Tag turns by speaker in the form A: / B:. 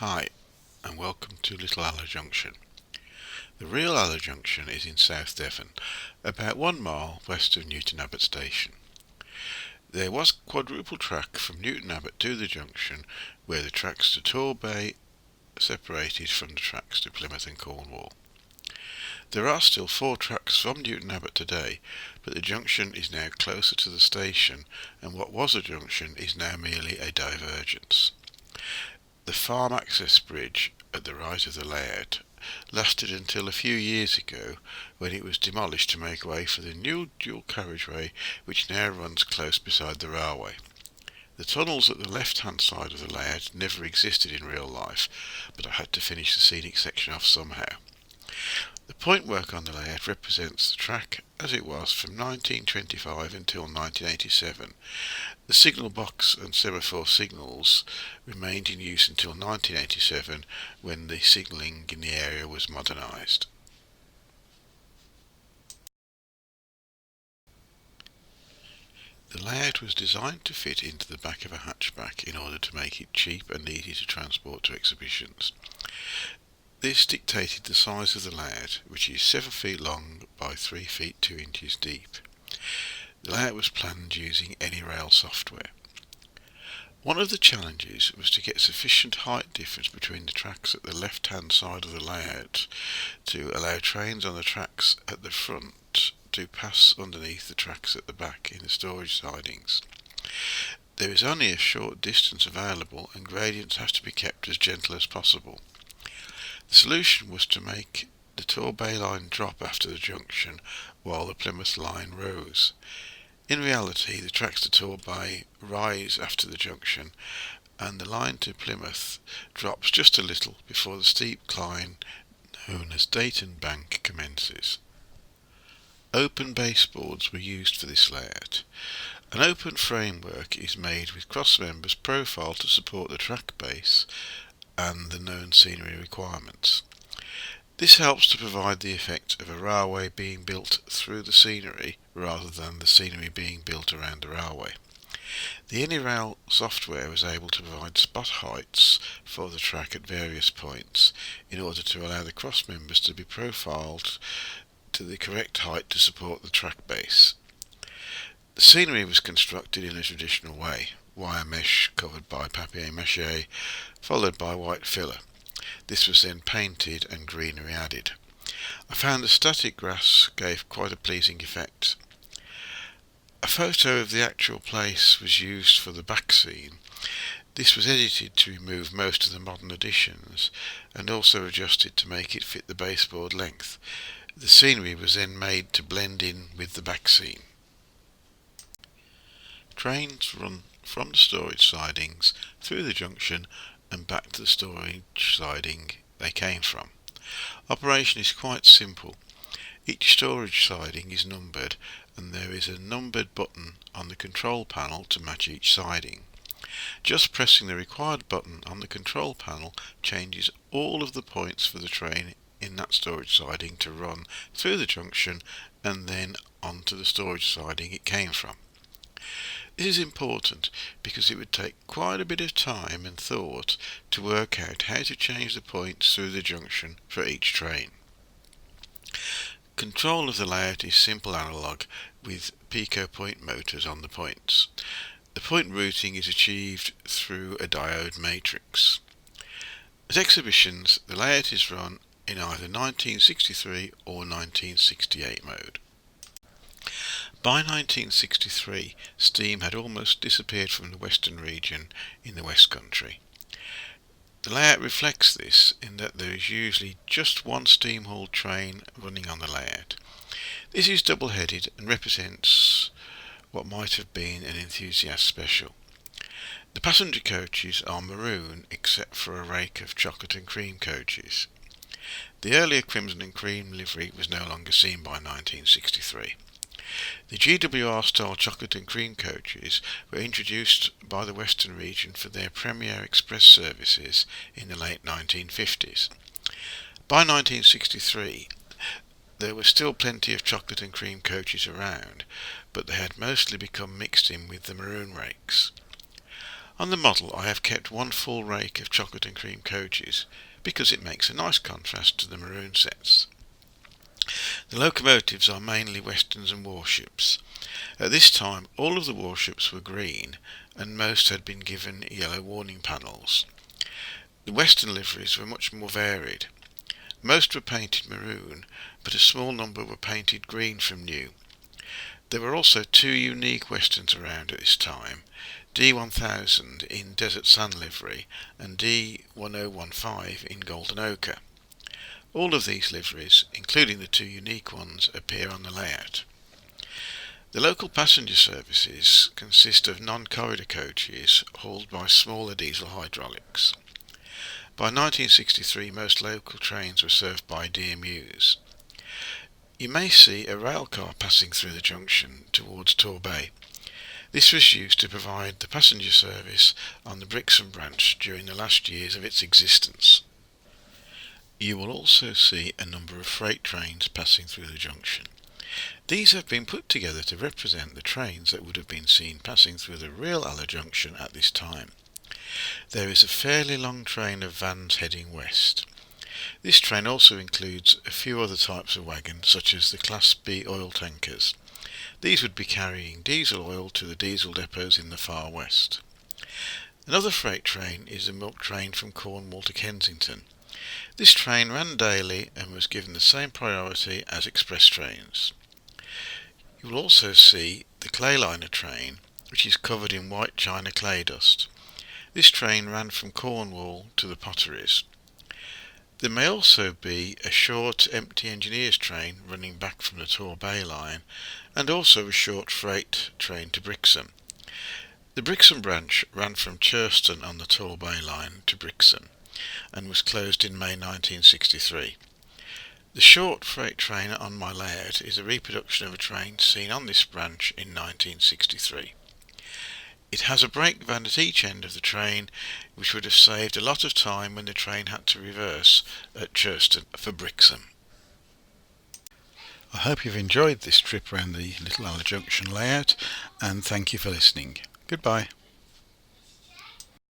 A: Hi, and welcome to Little Aller Junction. The real Aller Junction is in South Devon, about 1 mile west of Newton Abbot Station. There was quadruple track from Newton Abbot to the junction, where the tracks to Torbay separated from the tracks to Plymouth and Cornwall. There are still 4 tracks from Newton Abbot today, but the junction is now closer to the station, and what was a junction is now merely a divergence. The farm access bridge at the right of the layout lasted until a few years ago, when it was demolished to make way for the new dual carriageway which now runs close beside the railway. The tunnels at the left hand side of the layout never existed in real life, but I had to finish the scenic section off somehow. The point work on the layout represents the track as it was from 1925 until 1987. The signal box and semaphore signals remained in use until 1987, when the signalling in the area was modernised. The layout was designed to fit into the back of a hatchback in order to make it cheap and easy to transport to exhibitions. This dictated the size of the layout, which is 7 feet long by 3 feet 2 inches deep. The layout was planned using AnyRail software. One of the challenges was to get sufficient height difference between the tracks at the left hand side of the layout to allow trains on the tracks at the front to pass underneath the tracks at the back in the storage sidings. There is only a short distance available, and gradients have to be kept as gentle as possible. The solution was to make the Torbay line drop after the junction while the Plymouth line rose. In reality, the tracks to Torbay rise after the junction, and the line to Plymouth drops just a little before the steep climb known as Dayton Bank commences. Open baseboards were used for this layout. An open framework is made with cross members profiled to support the track base and the known scenery requirements. This helps to provide the effect of a railway being built through the scenery rather than the scenery being built around the railway. The AnyRail software was able to provide spot heights for the track at various points in order to allow the cross members to be profiled to the correct height to support the track base. The scenery was constructed in a traditional way: wire mesh covered by papier-mâché, followed by white filler. This was then painted and greenery added. I found the static grass gave quite a pleasing effect. A photo of the actual place was used for the back scene. This was edited to remove most of the modern additions and also adjusted to make it fit the baseboard length. The scenery was then made to blend in with the back scene. Trains run from the storage sidings through the junction and back to the storage siding they came from. Operation is quite simple. Each storage siding is numbered, and there is a numbered button on the control panel to match each siding. Just pressing the required button on the control panel changes all of the points for the train in that storage siding to run through the junction and then onto the storage siding it came from. This is important because it would take quite a bit of time and thought to work out how to change the points through the junction for each train. Control of the layout is simple analog with pico point motors on the points. The point routing is achieved through a diode matrix. At exhibitions, the layout is run in either 1963 or 1968 mode. By 1963, steam had almost disappeared from the western region in the West Country. The layout reflects this in that there is usually just one steam-hauled train running on the layout. This is double-headed and represents what might have been an enthusiast special. The passenger coaches are maroon except for a rake of chocolate and cream coaches. The earlier crimson and cream livery was no longer seen by 1963. The GWR-style chocolate and cream coaches were introduced by the Western region for their Premier Express services in the late 1950s. By 1963, there were still plenty of chocolate and cream coaches around, but they had mostly become mixed in with the maroon rakes. On the model I have kept one full rake of chocolate and cream coaches because it makes a nice contrast to the maroon sets. The locomotives are mainly Westerns and warships. At this time all of the warships were green and most had been given yellow warning panels. The Western liveries were much more varied. Most were painted maroon, but a small number were painted green from new. There were also two unique Westerns around at this time, D1000 in desert sand livery and D1015 in golden ochre. All of these liveries, including the two unique ones, appear on the layout. The local passenger services consist of non-corridor coaches hauled by smaller diesel hydraulics. By 1963 most local trains were served by DMUs. You may see a rail car passing through the junction towards Torbay. This was used to provide the passenger service on the Brixham branch during the last years of its existence. You will also see a number of freight trains passing through the junction. These have been put together to represent the trains that would have been seen passing through the real Aller Junction at this time. There is a fairly long train of vans heading west. This train also includes a few other types of wagon, such as the Class B oil tankers. These would be carrying diesel oil to the diesel depots in the far west. Another freight train is a milk train from Cornwall to Kensington. This train ran daily and was given the same priority as express trains. You will also see the Clayliner train, which is covered in white china clay dust. This train ran from Cornwall to the potteries. There may also be a short empty engineers train running back from the Torbay line, and also a short freight train to Brixham. The Brixham branch ran from Churston on the Torbay line to Brixham and was closed in May 1963. The short freight train on my layout is a reproduction of a train seen on this branch in 1963. It has a brake van at each end of the train, which would have saved a lot of time when the train had to reverse at Churston for Brixham. I hope you've enjoyed this trip around the Little Aller Junction layout, and thank you for listening. Goodbye.